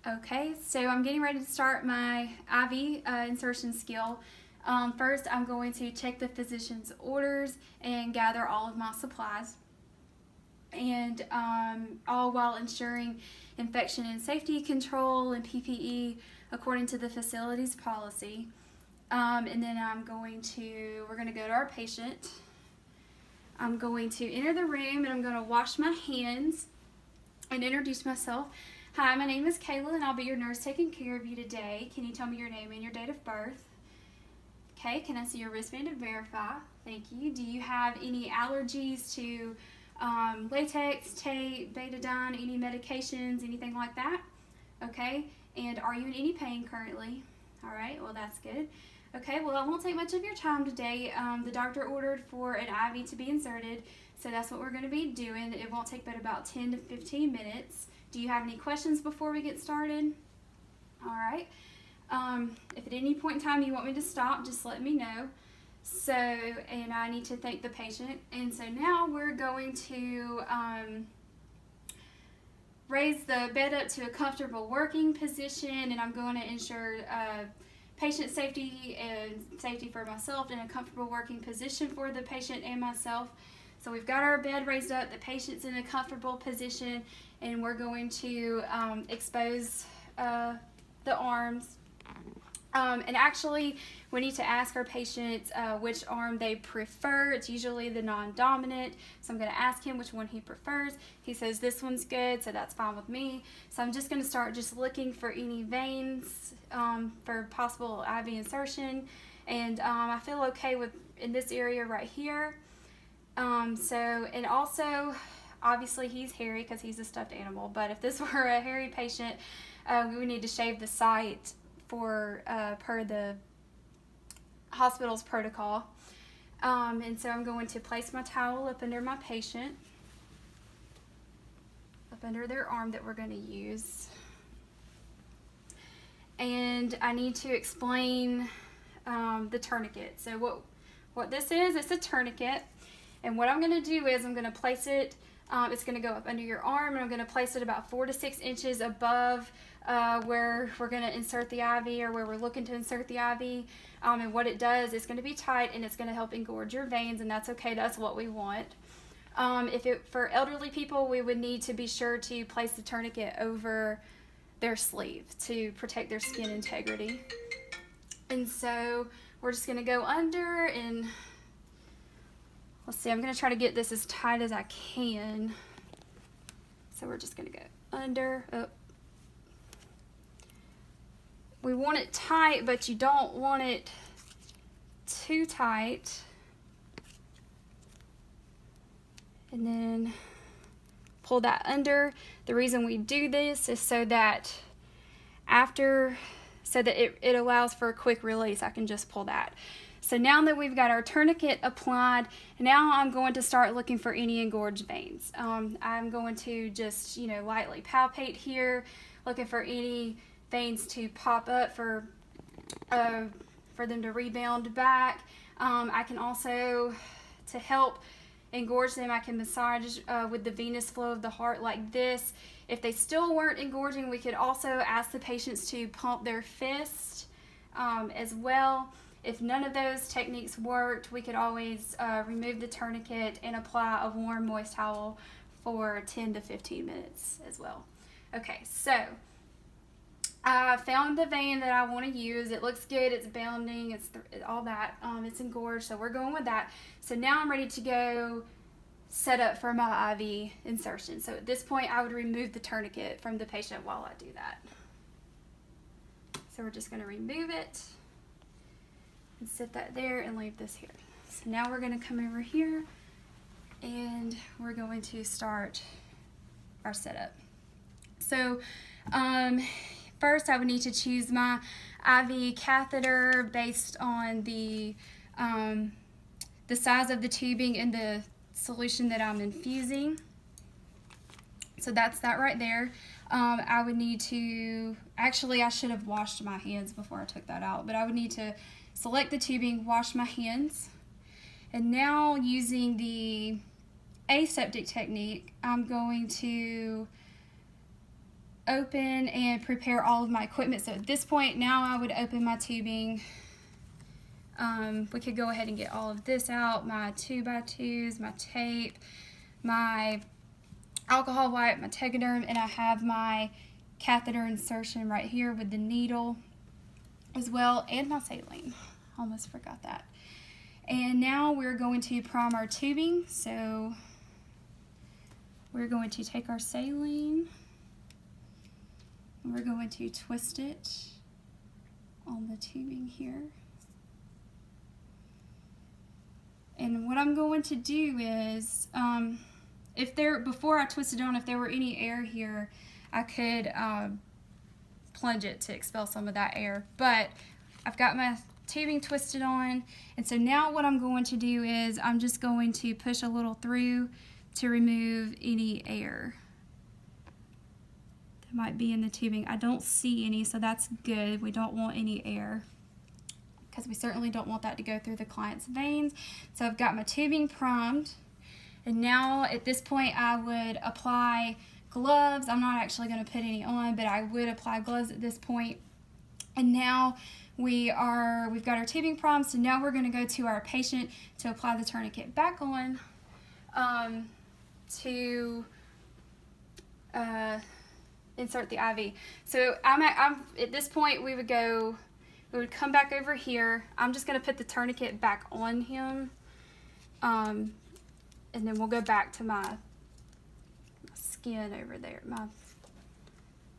Okay, so I'm getting ready to start my IV insertion skill. First, I'm going to check the physician's orders and gather all of my supplies, and all while ensuring infection and safety control and PPE according to the facility's policy. And then we're going to go to our patient. I'm going to enter the room and I'm going to wash my hands and introduce myself. Hi, my name is Kayla and I'll be your nurse taking care of you today. Can you tell me your name and your date of birth? Okay, can I see your wristband to verify? Thank you. Do you have any allergies to latex, tape, betadine, any medications, anything like that? Okay, and are you in any pain currently? All right, well that's good. Okay, well that won't take much of your time today. The doctor ordered for an IV to be inserted, so that's what we're going to be doing. It won't take but about 10 to 15 minutes. Do you have any questions before we get started? All right. If at any point in time you want me to stop, just let me know. So, and I need to thank the patient. And so now we're going to raise the bed up to a comfortable working position, and I'm going to ensure patient safety and safety for myself in a comfortable working position for the patient and myself. So we've got our bed raised up, the patient's in a comfortable position, and we're going to expose the arms. And actually, we need to ask our patients which arm they prefer. It's usually the non-dominant, so I'm going to ask him which one he prefers. He says this one's good, so that's fine with me. So I'm just going to start just looking for any veins for possible IV insertion, and I feel okay with in this area right here. And also, obviously he's hairy because he's a stuffed animal, but if this were a hairy patient, we would need to shave the site for per the hospital's protocol. And so I'm going to place my towel up under my patient, up under their arm that we're going to use. And I need to explain the tourniquet. So what this is, it's a tourniquet. And what I'm going to do is I'm going to place it, it's going to go up under your arm, and I'm going to place it about 4 to 6 inches above where we're going to insert the IV, or where we're looking to insert the IV. And what it does, it's going to be tight and it's going to help engorge your veins, and that's okay. That's what we want. For elderly people, we would need to be sure to place the tourniquet over their sleeve to protect their skin integrity. And so we're just going to go under, and let's see, I'm going to try to get this as tight as I can. So we're just going to go under. Oh. We want it tight, but you don't want it too tight. And then pull that under. The reason we do this is so that it allows for a quick release. I can just pull that. So now that we've got our tourniquet applied, now I'm going to start looking for any engorged veins. I'm going to just, lightly palpate here, looking for any veins to pop up for them to rebound back. I can also, to help engorge them, I can massage with the venous flow of the heart like this. If they still weren't engorging, we could also ask the patients to pump their fist as well. If none of those techniques worked, we could always remove the tourniquet and apply a warm, moist towel for 10 to 15 minutes as well. Okay, so I found the vein that I want to use. It looks good, it's bounding, it's all that. It's engorged, so we're going with that. So now I'm ready to go set up for my IV insertion. So at this point, I would remove the tourniquet from the patient while I do that. So we're just going to remove it and set that there and leave this here. So now we're going to come over here and we're going to start our setup. So first I would need to choose my IV catheter based on the size of the tubing and the solution that I'm infusing. So that's that right there. I would need to, actually I should have washed my hands before I took that out, but I would need to select the tubing, wash my hands, and now using the aseptic technique, I'm going to open and prepare all of my equipment. So at this point now I would open my tubing. We could go ahead and get all of this out, my 2x2s, my tape, my alcohol wipe, my tegaderm, and I have my catheter insertion right here with the needle as well, and my saline. Almost forgot that. And now we're going to prime our tubing. So we're going to take our saline and we're going to twist it on the tubing here. And what I'm going to do is, before I twist it on, if there were any air here, I could plunge it to expel some of that air. But I've got my tubing twisted on, and so now what I'm going to do is I'm just going to push a little through to remove any air that might be in the tubing. I don't see any, so that's good. We don't want any air because we certainly don't want that to go through the client's veins. So I've got my tubing primed, and now at this point I would apply gloves. I'm not actually going to put any on, but I would apply gloves at this point. And now we've got our tubing primed, so now we're going to go to our patient to apply the tourniquet back on to insert the IV. So I'm at this point we would come back over here. I'm just going to put the tourniquet back on him, and then we'll go back to my skin over there, my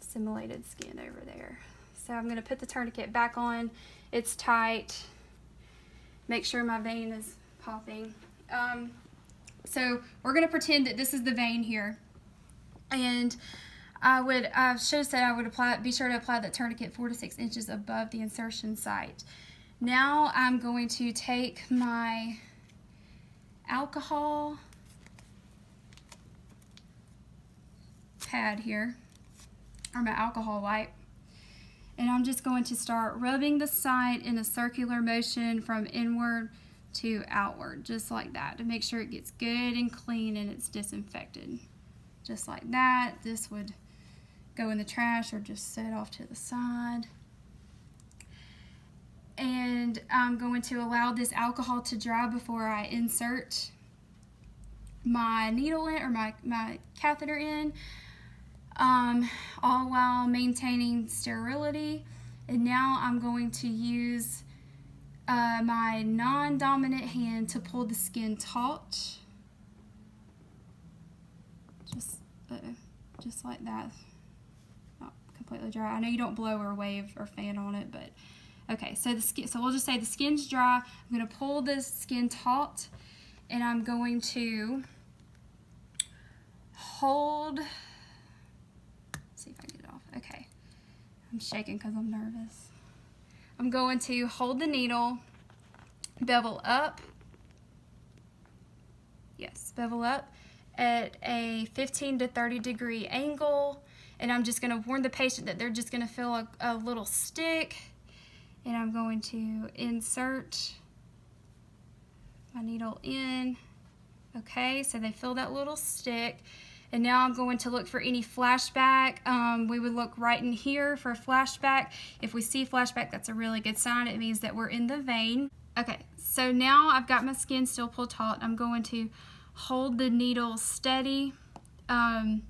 simulated skin over there. So I'm going to put the tourniquet back on. It's tight. Make sure my vein is popping. So we're going to pretend that this is the vein here. And I should have said I would be sure to apply that tourniquet 4 to 6 inches above the insertion site. Now I'm going to take my alcohol pad here, or my alcohol wipe, and I'm just going to start rubbing the site in a circular motion from inward to outward, just like that, to make sure it gets good and clean and it's disinfected. Just like that. This would go in the trash or just set off to the side. And I'm going to allow this alcohol to dry before I insert my needle in, or my catheter in, all while maintaining sterility. And now I'm going to use my non-dominant hand to pull the skin taut, just like that. Not completely dry. I know you don't blow or wave or fan on it, but okay. So we'll just say the skin's dry. I'm going to pull the skin taut, and I'm going to hold. Let's see if I can get it off. Okay. I'm shaking because I'm nervous. I'm going to hold the needle, bevel up. Yes, bevel up at a 15 to 30 degree angle. And I'm just going to warn the patient that they're just going to feel a little stick. And I'm going to insert my needle in. Okay, so they feel that little stick. And now I'm going to look for any flashback. We would look right in here for a flashback. If we see flashback, that's a really good sign. It means that we're in the vein. Okay, so now I've got my skin still pulled taut. I'm going to hold the needle steady. I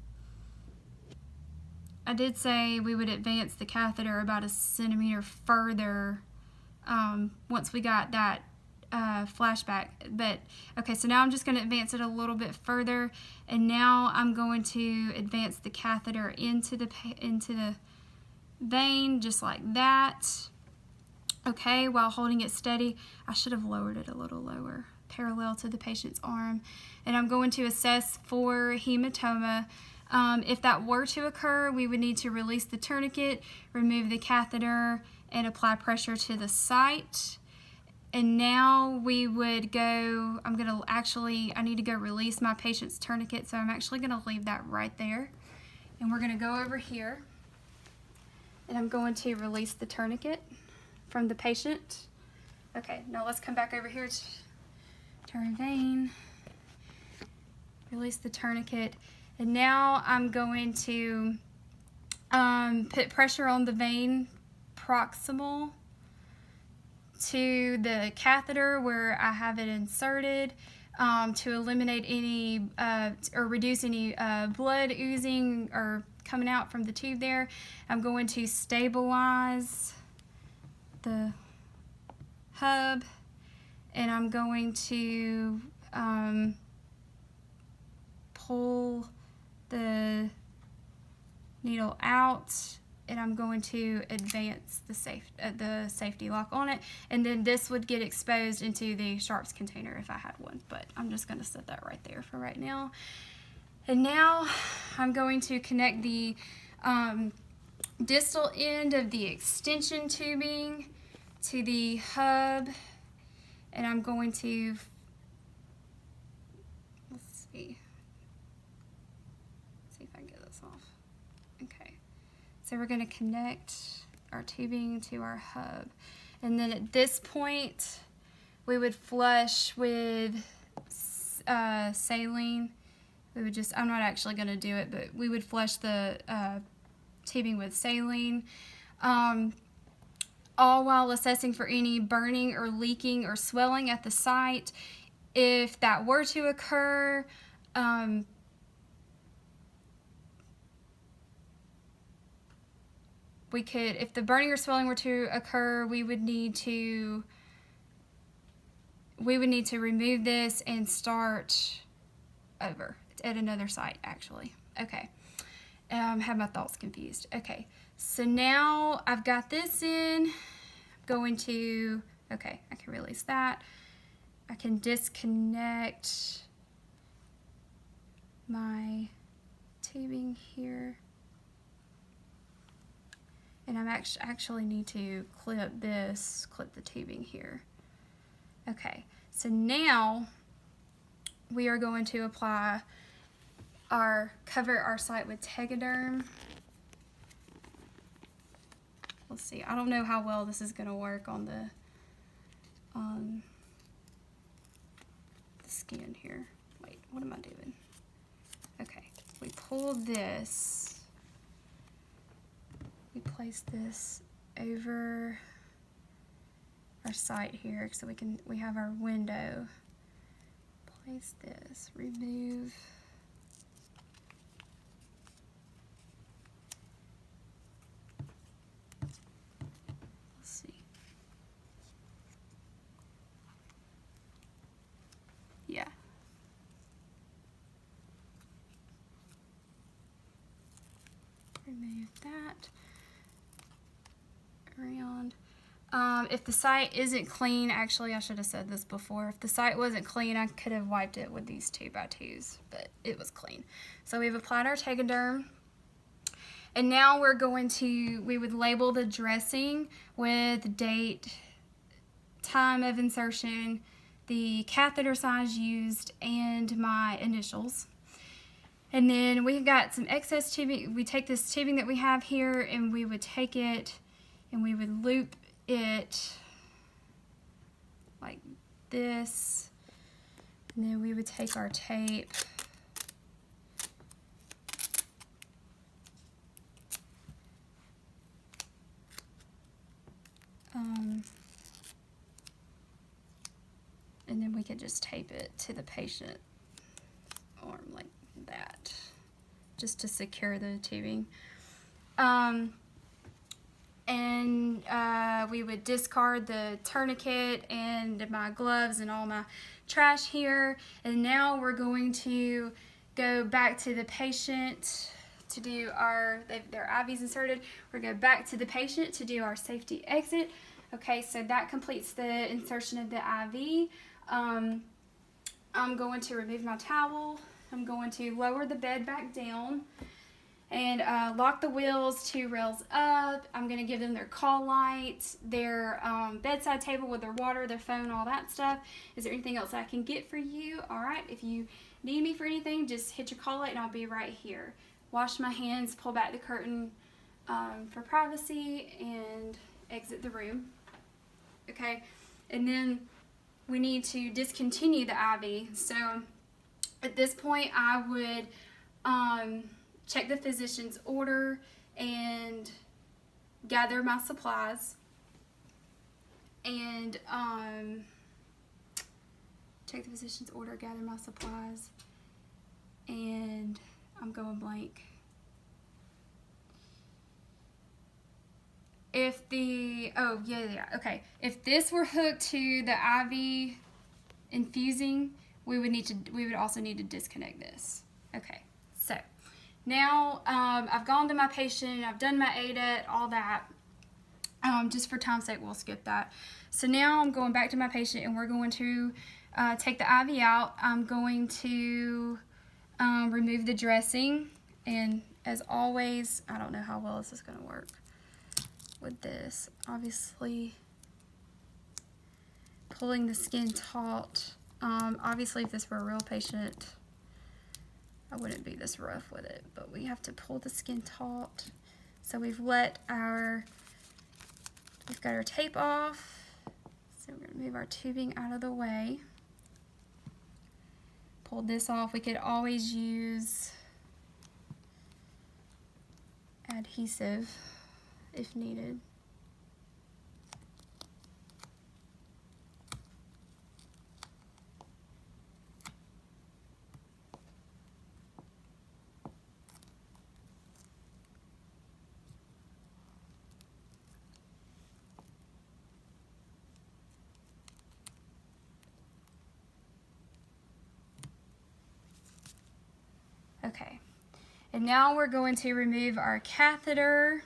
did say we would advance the catheter about 1 centimeter further once we got that flashback. But okay, so now I'm just going to advance it a little bit further, and now I'm going to advance the catheter into the vein, just like that. Okay, while holding it steady. I should have lowered it a little lower, parallel to the patient's arm. And I'm going to assess for hematoma. If that were to occur, we would need to release the tourniquet, remove the catheter, and apply pressure to the site. And now we would go, I need to go release my patient's tourniquet, so I'm actually going to leave that right there. And we're going to go over here, and I'm going to release the tourniquet from the patient. Okay, now let's come back over here to our vein, release the tourniquet, and now I'm going to put pressure on the vein proximal to the catheter where I have it inserted, to eliminate any or reduce any blood oozing or coming out from the tube there. I'm going to stabilize the hub, and I'm going to pull the needle out, and I'm going to advance the safety lock on it, and then this would get exposed into the sharps container if I had one, but I'm just going to set that right there for right now. And now I'm going to connect the distal end of the extension tubing to the hub, and I'm going to, let's see if I can get this off. Okay, so we're going to connect our tubing to our hub, and then at this point we would flush with saline. We would just, I'm not actually going to do it, but we would flush the tubing with saline, all while assessing for any burning or leaking or swelling at the site. If that were to occur, we could, if the burning or swelling were to occur, we would need to remove this and start over at another site, actually. Okay, have my thoughts confused. Okay, so now I've got this in. I'm going to, okay, I can release that. I can disconnect my tubing here, and I'm actually need to clip the tubing here. Okay, so now we are going to apply cover our site with Tegaderm. Let's see, I don't know how well this is going to work on the skin here. Wait, what am I doing? Okay, we pull this, we place this over our site here so we have our window. Place this, remove. Let's see. Yeah. Remove that. Around. If the site isn't clean, actually I should have said this before, if the site wasn't clean, I could have wiped it with these 2x2s, but it was clean. So we've applied our Tegaderm, and now we're going to, we would label the dressing with date, time of insertion, the catheter size used, and my initials. And then we've got some excess tubing. We take this tubing that we have here, and we would take it and we would loop it like this, and then we would take our tape and then we could just tape it to the patient arm like that, just to secure the tubing. And we would discard the tourniquet and my gloves and all my trash here. And now we're going to go back to the patient to do their IVs inserted. We're going to go back to the patient to do our safety exit. Okay, so that completes the insertion of the IV. I'm going to remove my towel. I'm going to lower the bed back down and lock the wheels 2 rails up. I'm going to give them their call light, their bedside table with their water, their phone, all that stuff. Is there anything else I can get for you? All right, if you need me for anything, just hit your call light and I'll be right here. Wash my hands, pull back the curtain for privacy, and exit the room. Okay, and then we need to discontinue the IV. So at this point, I would check the physician's order and gather my supplies and check the physician's order, gather my supplies, and I'm going blank. If the, okay. If this were hooked to the IV infusing, we would also need to disconnect this. Okay, so now I've gone to my patient, I've done my ADET, all that. Just for time's sake, we'll skip that. So now I'm going back to my patient and we're going to take the IV out. I'm going to remove the dressing, and as always, I don't know how well this is going to work with this. Obviously, pulling the skin taut. Obviously, if this were a real patient, I wouldn't be this rough with it, but we have to pull the skin taut. So we've got our tape off. So we're gonna move our tubing out of the way. Pull this off. We could always use adhesive if needed. Okay, and now we're going to remove our catheter.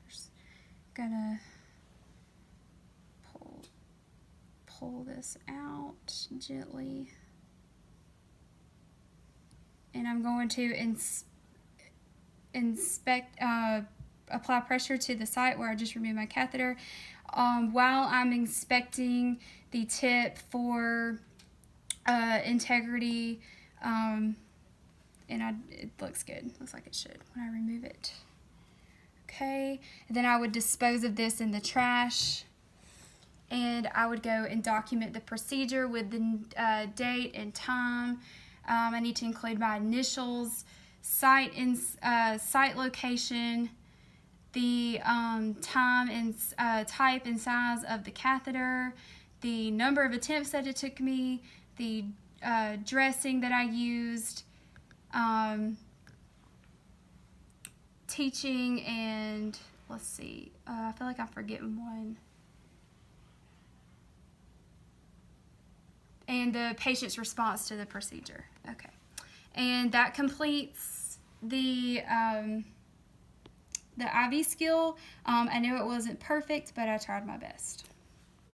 Just gonna pull this out gently, and I'm going to apply pressure to the site where I just removed my catheter, while I'm inspecting the tip for integrity. And it looks good. Looks like it should when I remove it. Okay, and then I would dispose of this in the trash, and I would go and document the procedure with the date and time. I need to include my initials, site location, the time and type and size of the catheter, the number of attempts that it took me, the dressing that I used, teaching, and let's see, I feel like I'm forgetting one. And the patient's response to the procedure. Okay. And that completes the IV skill. I know it wasn't perfect, but I tried my best.